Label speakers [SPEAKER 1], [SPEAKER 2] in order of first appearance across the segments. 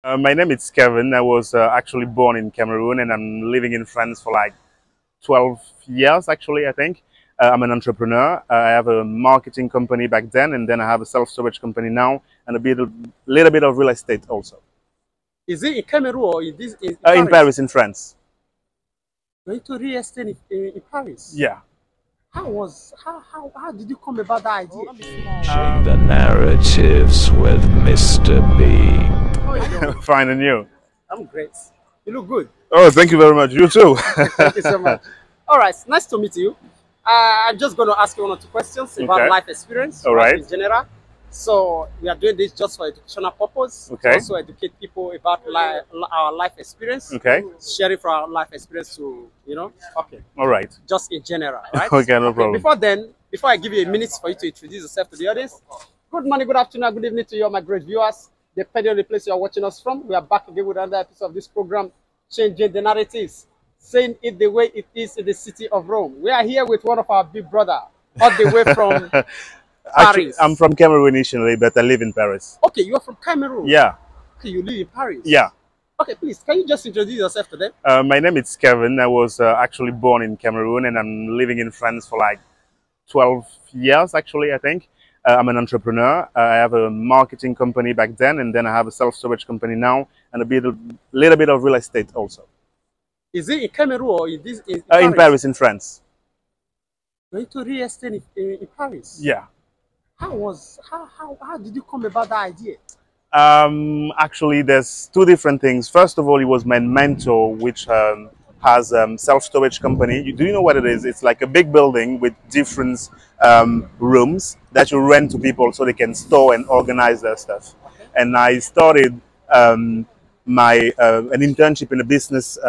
[SPEAKER 1] My name is Kevin. I was actually born in Cameroon and I'm living in France for like 12 years, actually, I think. I'm an entrepreneur. I have a marketing company back then, and then I have a self-storage company now, and little bit of real estate also.
[SPEAKER 2] Is it in Cameroon or is this in
[SPEAKER 1] In
[SPEAKER 2] Paris?
[SPEAKER 1] Paris, in France.
[SPEAKER 2] Going to real estate in Paris.
[SPEAKER 1] Yeah.
[SPEAKER 2] How did you come about that idea?
[SPEAKER 3] Changing the narratives with Mr. B.
[SPEAKER 2] How are you doing?
[SPEAKER 1] Fine, and you?
[SPEAKER 2] I'm great. You look good.
[SPEAKER 1] Oh, thank you very much. You too.
[SPEAKER 2] Thank you so much. All right, nice to meet you. I'm just going to ask you one or two questions about
[SPEAKER 1] Okay.
[SPEAKER 2] life experience,
[SPEAKER 1] All right.
[SPEAKER 2] in general. So we are doing this just for educational purpose.
[SPEAKER 1] Okay.
[SPEAKER 2] To also educate people about our life experience.
[SPEAKER 1] Okay.
[SPEAKER 2] Sharing from our life experience to, okay,
[SPEAKER 1] All right.
[SPEAKER 2] just in general, right?
[SPEAKER 1] Okay, no problem.
[SPEAKER 2] Before I give you a minute for you to introduce yourself to the audience, good morning, good afternoon, good evening to you, my great viewers. Depending on the place you are watching us from, we are back again with another episode of this program, Changing the Narratives, saying it the way it is in the city of Rome. We are here with one of our big brother, all the way from
[SPEAKER 1] Actually,
[SPEAKER 2] Paris.
[SPEAKER 1] I'm from Cameroon initially, but I live in Paris.
[SPEAKER 2] Okay, you are from Cameroon.
[SPEAKER 1] Yeah.
[SPEAKER 2] Okay, you live in Paris.
[SPEAKER 1] Yeah.
[SPEAKER 2] Okay, please, can you just introduce yourself to them?
[SPEAKER 1] My name is Kevin. I was actually born in Cameroon and I'm living in France for like 12 years, actually, I think. I'm an entrepreneur. I have a marketing company back then, and then I have a self-storage company now, and little bit of real estate also.
[SPEAKER 2] Is it in Cameroon or is this in
[SPEAKER 1] In Paris, in France.
[SPEAKER 2] Going to real estate in Paris.
[SPEAKER 1] Yeah.
[SPEAKER 2] How did you come about that idea?
[SPEAKER 1] Actually, there's two different things. First of all, it was my mentor, which has self-storage company. Do you know what it is? It's like a big building with different rooms that you rent to people so they can store and organize their stuff.
[SPEAKER 2] Okay.
[SPEAKER 1] And I started my an internship in a business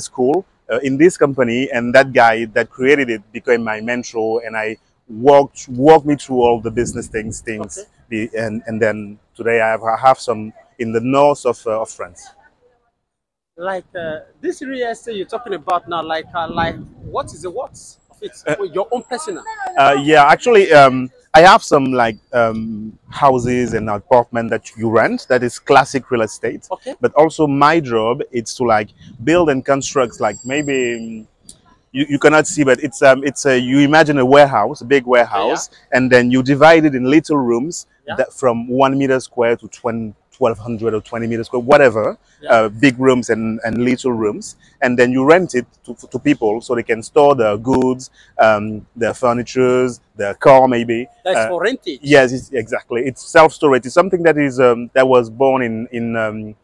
[SPEAKER 1] school in this company, and that guy that created it became my mentor, and I walked me through all the business things.
[SPEAKER 2] Okay.
[SPEAKER 1] And then today I have some in the north of France.
[SPEAKER 2] Like this real estate you're talking about now, like what is the worth of it? Your own personal.
[SPEAKER 1] Yeah, actually, I have some like houses and apartment that you rent. That is classic real estate.
[SPEAKER 2] Okay.
[SPEAKER 1] But also my job is to like build and construct like maybe. You cannot see, but it's a you imagine a warehouse, a big warehouse, and then you divide it in little rooms that from 1 meter square to 1200 or 20 meters square, whatever, big rooms and little rooms, and then you rent it to people so they can store their goods, their furnitures, their car maybe.
[SPEAKER 2] That's for rentage.
[SPEAKER 1] Yes, exactly. It's self-storage. It's something that is that was born in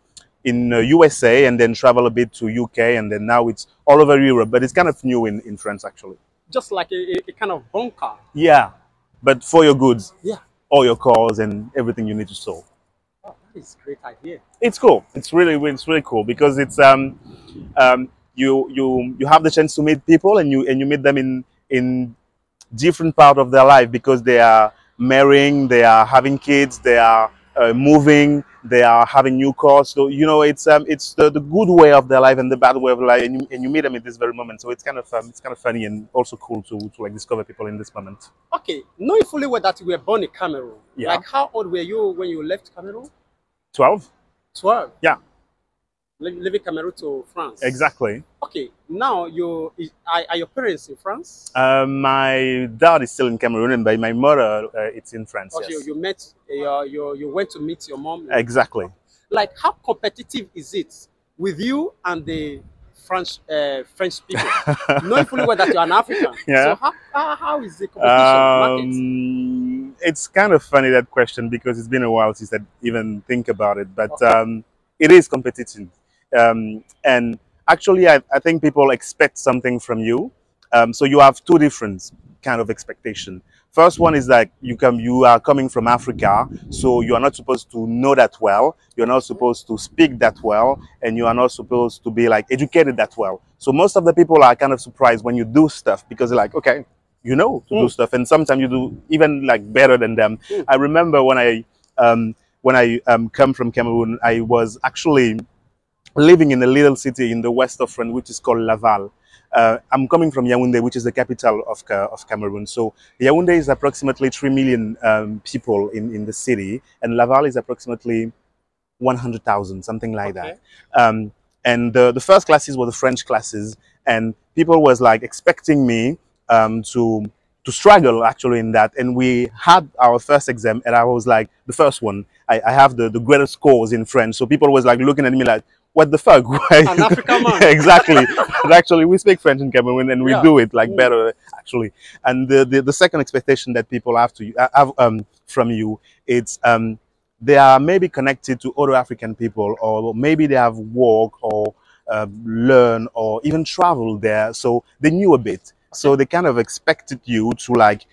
[SPEAKER 1] USA and then travel a bit to UK, and then now it's all over Europe, but it's kind of new in France actually.
[SPEAKER 2] Just like a kind of bunker.
[SPEAKER 1] Yeah, but for your goods,
[SPEAKER 2] Yeah.
[SPEAKER 1] all your cars and everything you need to store.
[SPEAKER 2] Oh, that is a great idea.
[SPEAKER 1] It's cool. It's really cool because it's you have the chance to meet people, and you meet them in different part of their life because they are marrying, they are having kids, they are moving, they are having new cars. So it's the good way of their life and the bad way of life, and you meet them in this very moment. So it's kind of funny and also cool to like discover people in this moment.
[SPEAKER 2] Okay, knowing fully well that you were born in Cameroon.
[SPEAKER 1] Yeah.
[SPEAKER 2] Like how old were you when you left Cameroon?
[SPEAKER 1] 12.
[SPEAKER 2] 12.
[SPEAKER 1] Yeah.
[SPEAKER 2] Leaving Cameroon to France.
[SPEAKER 1] Exactly.
[SPEAKER 2] Okay, now are your parents in France?
[SPEAKER 1] My dad is still in Cameroon, and by my mother, it's in France.
[SPEAKER 2] Okay,
[SPEAKER 1] Yes.
[SPEAKER 2] you went to meet your mom.
[SPEAKER 1] Exactly.
[SPEAKER 2] Like how competitive is it with you and the French people? Knowing fully well that you're an African.
[SPEAKER 1] Yeah.
[SPEAKER 2] So how is the competition market?
[SPEAKER 1] It's kind of funny, that question, because it's been a while since I even think about it. But it is competitive, and actually, I think people expect something from you. So you have two different kind of expectation. First one is like you are coming from Africa, so you are not supposed to know that well. You're not supposed to speak that well, and you are not supposed to be like educated that well. So most of the people are kind of surprised when you do stuff because they're like, okay, you know to do stuff, and sometimes you do even like better than them. I remember when I come from Cameroon, I was actually living in a little city in the west of France, which is called Laval. I'm coming from Yaoundé, which is the capital of Cameroon. So Yaoundé is approximately 3 million people in the city, and Laval is approximately 100,000, something like
[SPEAKER 2] Okay.
[SPEAKER 1] that. And the first classes were the French classes, and people was like expecting me to struggle actually in that. And we had our first exam, and I was like the first one. I have the greatest scores in French, so people was like looking at me like, what the fuck? Why?
[SPEAKER 2] An African man.
[SPEAKER 1] Yeah, exactly. But actually, we speak French in Cameroon, and we
[SPEAKER 2] Yeah.
[SPEAKER 1] do it like better actually. And the second expectation that people have to have from you, it's they are maybe connected to other African people, or maybe they have worked or learn or even travel there, so they knew a bit. So they kind of expected you to like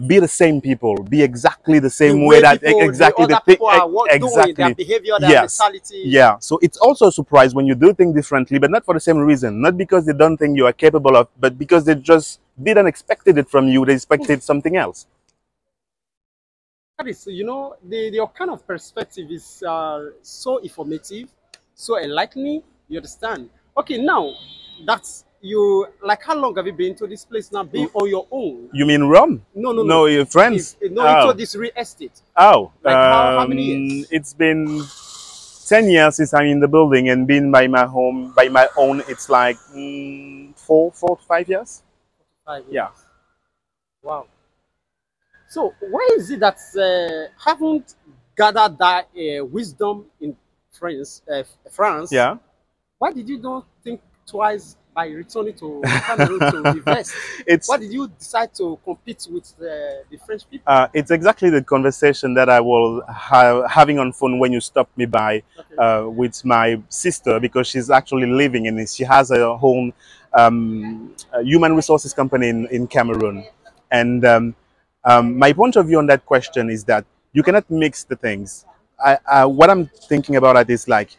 [SPEAKER 1] be the same people, be exactly the same way that
[SPEAKER 2] people,
[SPEAKER 1] exactly
[SPEAKER 2] the other
[SPEAKER 1] thing
[SPEAKER 2] people are doing, their behavior, their
[SPEAKER 1] yes,
[SPEAKER 2] mentality.
[SPEAKER 1] yeah. So it's also a surprise when you do things differently, but not for the same reason, not because they don't think you are capable of, but because they just didn't expected it from you. They expected something else.
[SPEAKER 2] That is, you know, your kind of perspective is so informative, so enlightening. You understand? Okay, now that's you. Like, how long have you been to this place now? Being on your own?
[SPEAKER 1] You mean Rome?
[SPEAKER 2] No, no,
[SPEAKER 1] No,
[SPEAKER 2] no.
[SPEAKER 1] your friends.
[SPEAKER 2] No, into this real estate.
[SPEAKER 1] Oh,
[SPEAKER 2] Like how many years?
[SPEAKER 1] It's been 10 years since I'm in the building, and being by my home, by my own, it's like 4 to 5 years.
[SPEAKER 2] 5 years.
[SPEAKER 1] Yeah.
[SPEAKER 2] Wow. So why is it that haven't gathered that wisdom in France? France.
[SPEAKER 1] Yeah.
[SPEAKER 2] Why did you not think twice by returning to Cameroon to invest?
[SPEAKER 1] It's
[SPEAKER 2] Why did you decide to compete with the French people?
[SPEAKER 1] it's exactly the conversation that I was having on phone when you stopped me by with my sister, because she's actually living in it. She has her own human resources company in Cameroon. And my point of view on that question is that you cannot mix the things. What I'm thinking about it is like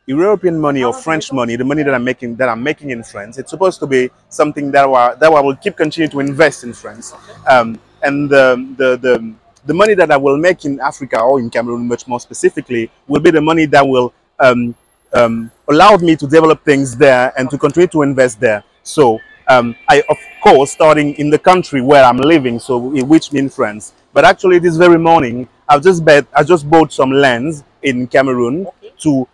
[SPEAKER 1] European money or French money, the money that I'm making in France. It's supposed to be something that I will keep continue to invest in France, and the money that I will make in Africa or in Cameroon, much more specifically, will be the money that will allow me to develop things there and to continue to invest there. So I, of course, starting in the country where I'm living, so which means France. But actually, this very morning, I just bought some lands in Cameroon to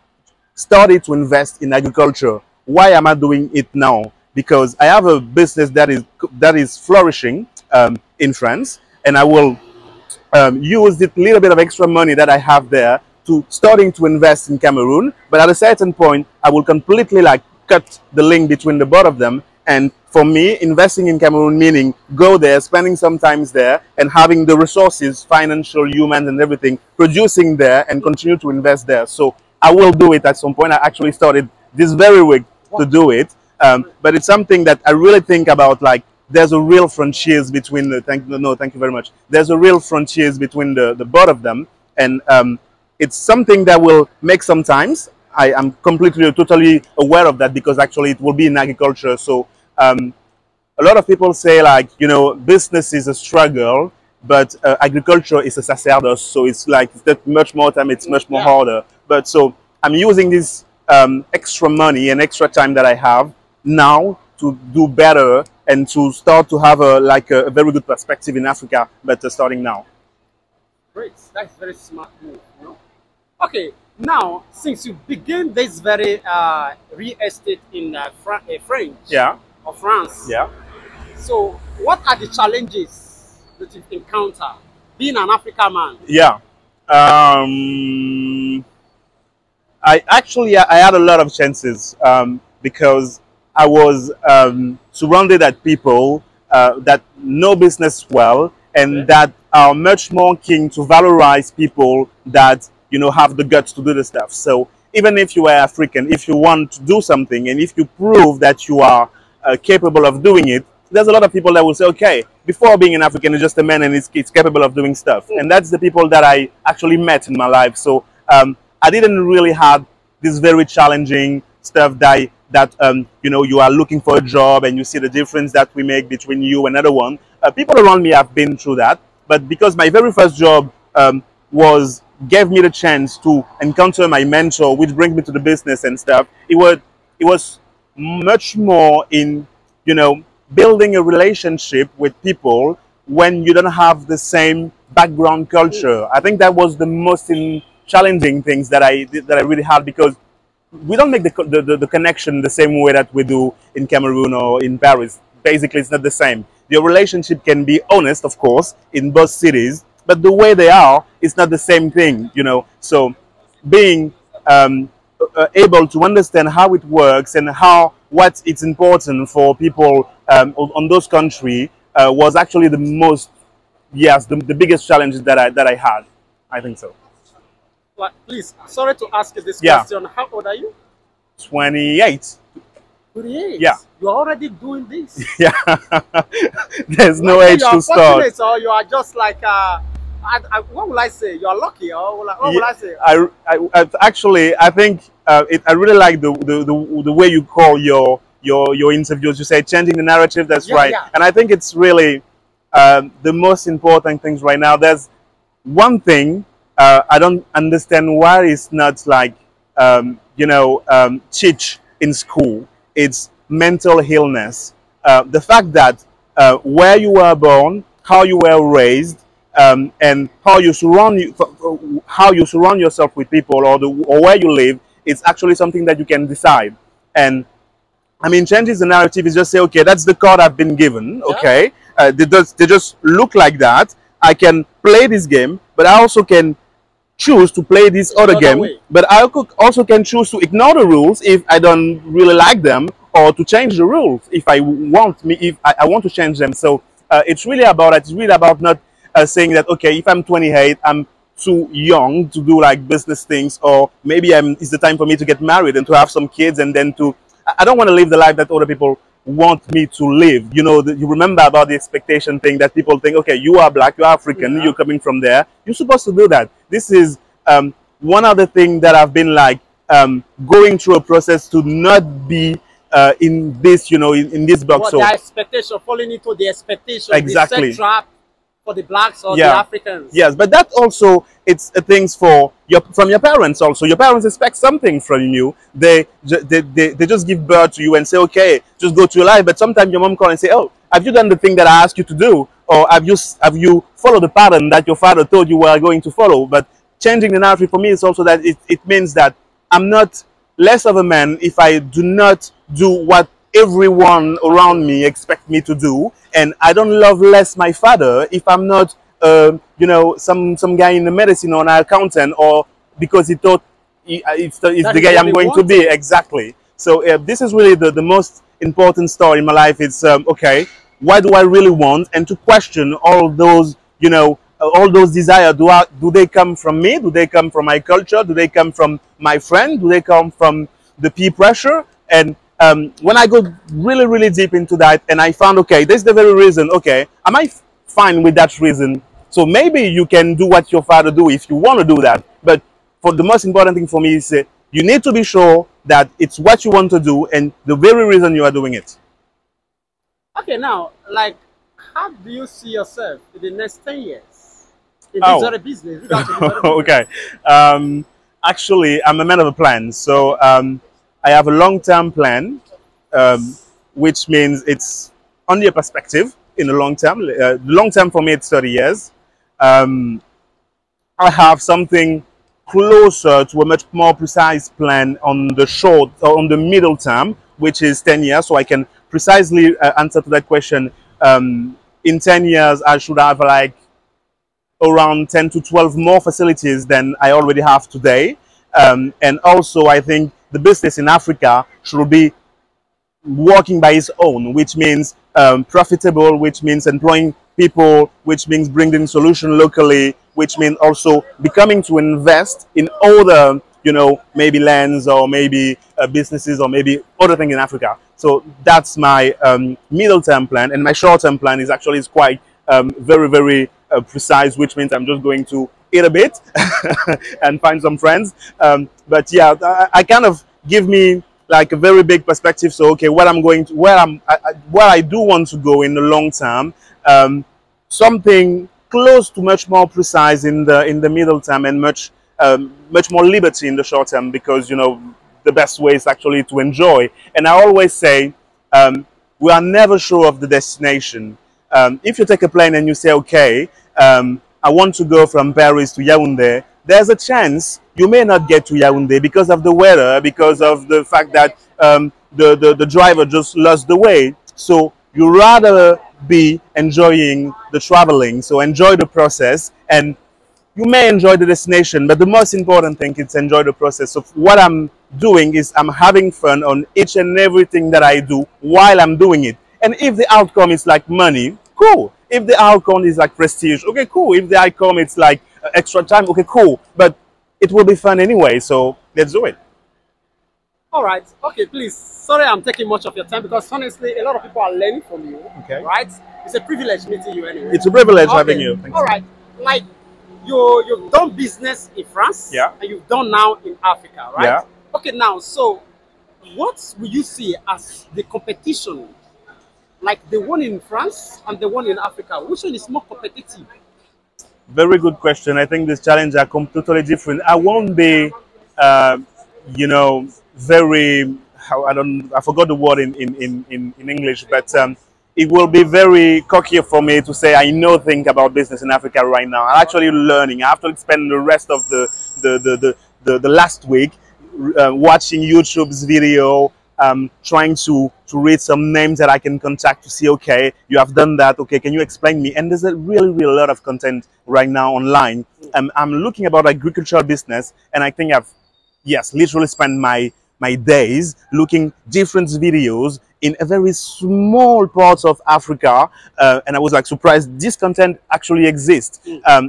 [SPEAKER 1] started to invest in agriculture. Why am I doing it now? Because I have a business that is flourishing in France, and I will use this little bit of extra money that I have there to starting to invest in Cameroon. But at a certain point, I will completely like cut the link between the both of them. And for me, investing in Cameroon meaning go there, spending some time there, and having the resources, financial, human, and everything, producing there, and continue to invest there. So I will do it at some point. I actually started this very week to do it, but it's something that I really think about. Like, there's a real frontiers between the thank you very much. There's a real frontiers between the both of them, and it's something that will make sometimes. I am completely, totally aware of that, because actually it will be in agriculture. So a lot of people say, like, you know, business is a struggle, but agriculture is a sacerdoce. So it's like it's that much more time, it's much more harder. But so I'm using this extra money and extra time that I have now to do better and to start to have a very good perspective in Africa, but starting now.
[SPEAKER 2] Great, that's very smart move. You know? Okay, now since you begin this very real estate in French,
[SPEAKER 1] Yeah.
[SPEAKER 2] or France,
[SPEAKER 1] Yeah.
[SPEAKER 2] so what are the challenges that you encounter being an African man?
[SPEAKER 1] Yeah. I had a lot of chances because I was surrounded at people that know business well, and that are much more keen to valorize people that, you know, have the guts to do the stuff. So even if you are African, if you want to do something, and if you prove that you are capable of doing it, there's a lot of people that will say, okay, before being an African, is just a man and he's capable of doing stuff. And that's the people that I actually met in my life. So I didn't really have this very challenging stuff that you know, you are looking for a job and you see the difference that we make between you and another one. People around me have been through that, but because my very first job gave me the chance to encounter my mentor, which brings me to the business and stuff. It was much more in, you know, building a relationship with people when you don't have the same background culture. I think that was the most challenging things that I really had, because we don't make the connection the same way that we do in Cameroon or in Paris. Basically, it's not the same. Your relationship can be honest, of course, in both cities, but the way they are, it's not the same thing, you know. So being able to understand how it works and what it's important for people on those countries was actually the most, yes, the biggest challenge that I had. I think so.
[SPEAKER 2] But please, sorry to ask you this
[SPEAKER 1] Yeah.
[SPEAKER 2] question. How old are you?
[SPEAKER 1] 28.
[SPEAKER 2] 28.
[SPEAKER 1] Yeah.
[SPEAKER 2] You're already doing this.
[SPEAKER 1] Yeah. There's no
[SPEAKER 2] Like,
[SPEAKER 1] age
[SPEAKER 2] you are
[SPEAKER 1] to start.
[SPEAKER 2] fortunate, or you are just like what will I say? You are lucky, or like, what will I say?
[SPEAKER 1] Actually, I think I really like the way you call your interviews. You say changing the narrative. That's
[SPEAKER 2] Yeah,
[SPEAKER 1] right.
[SPEAKER 2] yeah.
[SPEAKER 1] And I think it's really the most important things right now. There's one thing I don't understand why it's not like teach in school. It's mental illness. The fact that where you were born, how you were raised, and how you surround yourself with people, or where you live, it's actually something that you can decide. And I mean, changes the narrative is just say, okay, that's the card I've been given. Okay, they just look like that. I can play this game, but I also can choose to play this other game.
[SPEAKER 2] way.
[SPEAKER 1] But I also can choose to ignore the rules if I don't really like them, or to change the rules if I want to change them. So it's really about it. It's really about not saying that, okay, if I'm 28, I'm too young to do like business things, or maybe it's the time for me to get married and to have some kids, and then I don't want to live the life that other people want me to live. You know, you remember about the expectation thing that people think, okay, you are black, you're African, you're coming from there, you're supposed to do that. This is one other thing that I've been like going through a process to not be in this, in this box.
[SPEAKER 2] What
[SPEAKER 1] So
[SPEAKER 2] the expectation, falling into the expectation,
[SPEAKER 1] Exactly.
[SPEAKER 2] the set trap for the blacks or the
[SPEAKER 1] Yeah.
[SPEAKER 2] Africans.
[SPEAKER 1] yes, but that also, it's things from your parents also. Your parents expect something from you. They just give birth to you and say, okay, just go to your life. But sometimes your mom calls and say, oh, have you done the thing that I asked you to do, or have you followed the pattern that your father told you were going to follow? But changing the narrative for me is also that it means that I'm not less of a man if I do not do what everyone around me expect me to do, and I don't love less my father if I'm not some guy in the medicine or an accountant, or because he thought it's the
[SPEAKER 2] That
[SPEAKER 1] guy
[SPEAKER 2] is what
[SPEAKER 1] I'm
[SPEAKER 2] he
[SPEAKER 1] going to be.
[SPEAKER 2] wanted.
[SPEAKER 1] Exactly. So this is really the most important story in my life. It's okay, what do I really want, and to question all those all those desires. Do they come from me? Do they come from my culture? Do they come from my friend? Do they come from the peer pressure? And when I go really, really deep into that, and I found, okay, this is the very reason. Okay, am I fine with that reason? So maybe you can do what your father do if you want to do that. But for the most important thing for me is you need to be sure that it's what you want to do and the very reason you are doing it.
[SPEAKER 2] Okay, now, like, how do you see yourself in the next 10 years in
[SPEAKER 1] Oh.
[SPEAKER 2] this other business? Regards to this other business?
[SPEAKER 1] Okay. Actually, I'm a man of a plan. So I have a long-term plan, which means it's only a perspective in the long term. The long term for me, it's 30 years. I have something closer to a much more precise plan on the short or on the middle term, which is 10 years. So I can precisely answer to that question. In 10 years, I should have like around 10 to 12 more facilities than I already have today. And also, I think the business in Africa should be working by its own, which means profitable, which means employing people, which means bringing solution locally, which means also becoming to invest in other, maybe lands or maybe businesses or maybe other things in Africa. So that's my middle-term plan, and my short-term plan is quite very, very precise, which means I'm just going to eat a bit and find some friends. But yeah, I kind of give me like a very big perspective. So okay, where I do want to go in the long term, something close to much more precise in the middle term, and much more liberty in the short term, because the best way is actually to enjoy. And I always say we are never sure of the destination. If you take a plane and you say, okay, I want to go from Paris to Yaoundé, there's a chance you may not get to Yaoundé because of the weather, because of the fact that the driver just lost the way. So you rather be enjoying the traveling, so enjoy the process, and you may enjoy the destination, but the most important thing is enjoy the process. So what I'm doing is I'm having fun on each and everything that I do while I'm doing it. And if the outcome is like money, cool. If the outcome is like prestige, okay, cool. If the outcome is like extra time, okay, cool. But it will be fun anyway, so let's do it.
[SPEAKER 2] All right. Okay, please. Sorry, I'm taking much of your time because honestly, a lot of people are learning from you.
[SPEAKER 1] Okay.
[SPEAKER 2] Right? It's a privilege meeting you anyway.
[SPEAKER 1] It's a privilege having you. Thanks.
[SPEAKER 2] All right. Like you've done business in France.
[SPEAKER 1] Yeah.
[SPEAKER 2] And you've done now in Africa, right?
[SPEAKER 1] Yeah.
[SPEAKER 2] Okay. Now, so what will you see as the competition, like the one in France and the one in Africa? Which one is more competitive?
[SPEAKER 1] Very good question. I think these challenges are totally different. I won't be, you know, very, how I forgot the word in English, but it will be very cocky for me to say I know things about business in Africa right now. I'm actually learning. I have to spend the rest of the last week watching YouTube's video, trying to read some names that I can contact to see, okay, you have done that, okay, can you explain me? And there's a really lot of content right now online. I'm looking about agricultural business, and I think I've, yes, literally spent my days looking different videos in a very small parts of Africa, and I was like surprised this content actually exists.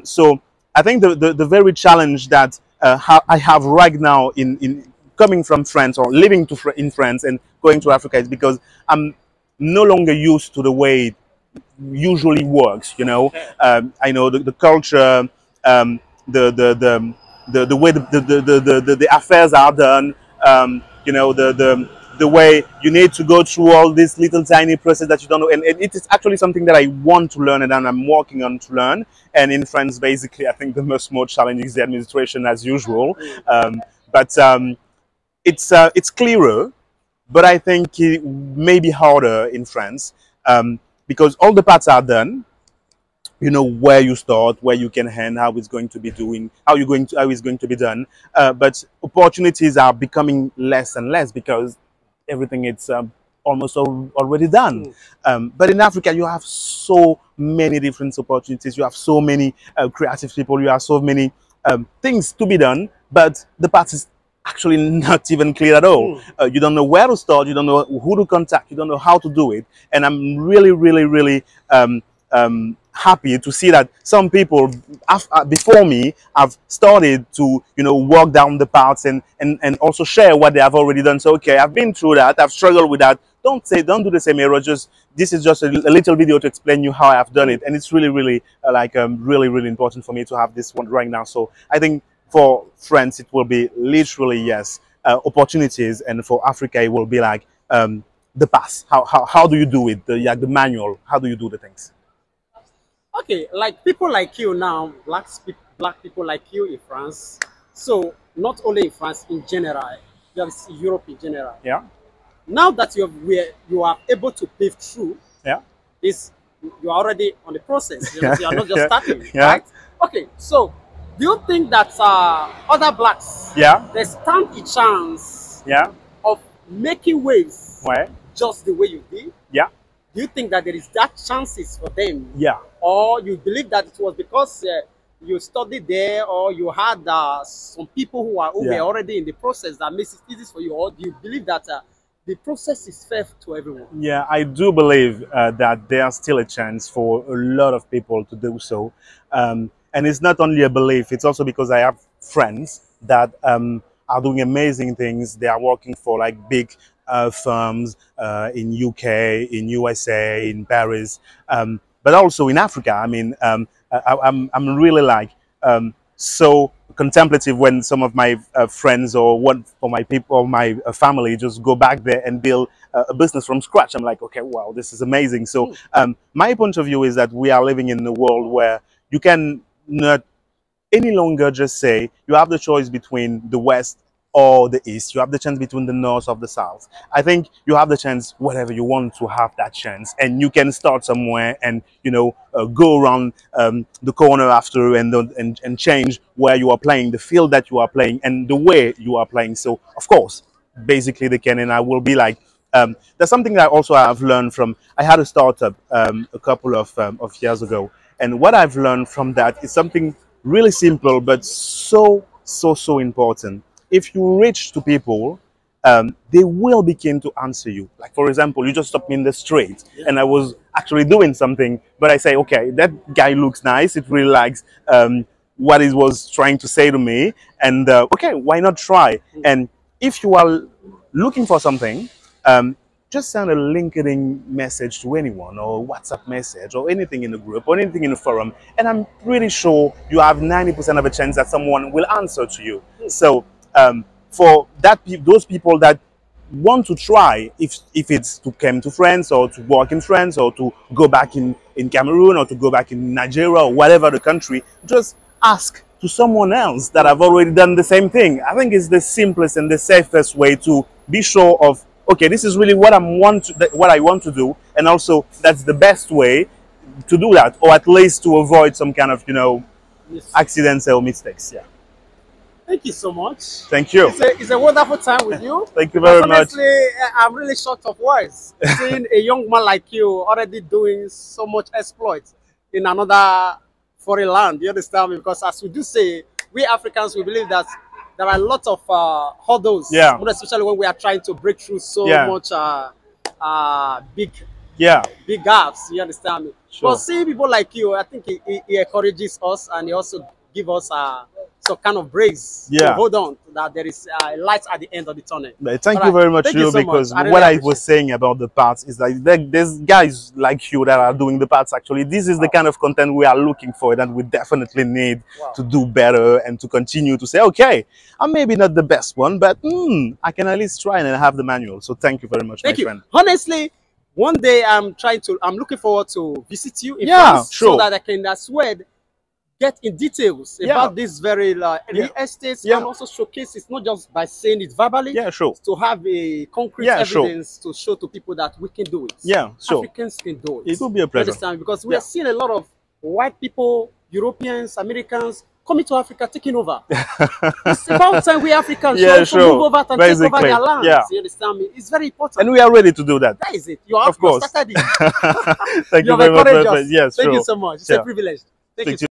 [SPEAKER 1] So I think the very challenge that I have right now in coming from France or living in France and going to Africa is because I'm no longer used to the way it usually works. You know, I know the culture, the way the affairs are done. You know, the way you need to go through all this little tiny process that you don't know, and it is actually something that I want to learn and I'm working on to learn. And in France, basically, I think the most more challenging is the administration as usual. But it's clearer, but I think it may be harder in France because all the parts are done. You know where you start, where you can end, how it's going to be doing, how it's going to be done. But opportunities are becoming less and less because everything is almost already done. But in Africa, you have so many different opportunities. You have so many creative people. You have so many things to be done. But the path is actually not even clear at all. You don't know where to start. You don't know who to contact. You don't know how to do it. And I'm really happy to see that some people before me have started to, you know, walk down the paths and also share what they have already done. So okay, I've been through that, I've struggled with that. Don't do the same error. Just this is just a little video to explain you how I have done it, and it's really really important for me to have this one right now. So I think for France it will be literally yes opportunities, and for Africa it will be like the path. How do you do it? The manual. How do you do the things?
[SPEAKER 2] Okay, like people like you now, black people like you in France. So not only in France, in general, you have Europe in general.
[SPEAKER 1] Yeah.
[SPEAKER 2] Now that you are able to pave through,
[SPEAKER 1] Yeah.
[SPEAKER 2] You are already on the process. You are not just starting,
[SPEAKER 1] Yeah.
[SPEAKER 2] right? Okay, so do you think that other blacks,
[SPEAKER 1] Yeah.
[SPEAKER 2] they stand a chance
[SPEAKER 1] Yeah.
[SPEAKER 2] of making waves
[SPEAKER 1] Why?
[SPEAKER 2] just the way you did?
[SPEAKER 1] Yeah.
[SPEAKER 2] Do you think that there is that chances for them?
[SPEAKER 1] Yeah.
[SPEAKER 2] Or you believe that it was because you studied there, or you had some people who were already in the process that makes it easy for you? Or do you believe that the process is fair to everyone?
[SPEAKER 1] Yeah, I do believe that there's still a chance for a lot of people to do so. And it's not only a belief, it's also because I have friends that are doing amazing things. They are working for like big firms in UK, in USA, in Paris, but also in Africa. I mean, I'm really like so contemplative when some of my friends or one for my people or my family just go back there and build a business from scratch. I'm like, okay, wow, this is amazing. So my point of view is that we are living in a world where you can not any longer just say you have the choice between the West or the east. You have the chance between the north or the south. I think you have the chance wherever you want to have that chance, and you can start somewhere and go around the corner after and change where you are playing, the field that you are playing, and the way you are playing. So of course, basically the Kenyan I will be like. There's something that also I've learned from. I had a startup a couple of years ago, and what I've learned from that is something really simple but so important. If you reach to people, they will begin to answer you. Like for example, you just stopped me in the street, and I was actually doing something, but I say, okay, that guy looks nice. It really likes what he was trying to say to me, and okay, why not try? And if you are looking for something, just send a LinkedIn message to anyone, or WhatsApp message, or anything in the group, or anything in the forum, and I'm pretty sure you have 90% of a chance that someone will answer to you. So for those people that want to try, if it's to come to France, or to work in France, or to go back in Cameroon, or to go back in Nigeria, or whatever the country, just ask to someone else that have already done the same thing. I think it's the simplest and the safest way to be sure of, okay, this is really what I want to do, and also that's the best way to do that, or at least to avoid some kind of accidents or mistakes. Yeah.
[SPEAKER 2] Thank you so much.
[SPEAKER 1] Thank you.
[SPEAKER 2] It's a wonderful time with you.
[SPEAKER 1] Thank you very much.
[SPEAKER 2] Honestly, I'm really short of words seeing a young man like you already doing so much exploits in another foreign land. You understand me? Because as we do say, we Africans, we believe that there are a lot of hurdles, especially when we are trying to break through so much big gaps. You understand me?
[SPEAKER 1] Sure.
[SPEAKER 2] But seeing people like you, I think he encourages us, and he also gives us some kind of brace to hold on, that there is light at the end of the tunnel.
[SPEAKER 1] Thank you very much, because what I was saying about the parts is that there's guys like you that are doing the parts. Actually, this is the kind of content we are looking for, that we definitely need to do better, and to continue to say, okay, I'm maybe not the best one, but I can at least try and have the manual. So thank you very much, my friend.
[SPEAKER 2] Honestly, one day I'm looking forward to visit you in France, so that I can get in details about this very real estate, and also showcase it not just by saying it verbally, to have a concrete evidence to show to people that we can do it. Africans can do it.
[SPEAKER 1] It will be a pleasure.
[SPEAKER 2] Understand? Because we are seeing a lot of white people, Europeans, Americans coming to Africa, taking over. It's about time we Africans should move over and take over their lands. You understand me? It's very important.
[SPEAKER 1] And we are ready to do that.
[SPEAKER 2] That is it. You are, of course.
[SPEAKER 1] Thank you very much.
[SPEAKER 2] Yes, thank you so much. It's a privilege. Thank you.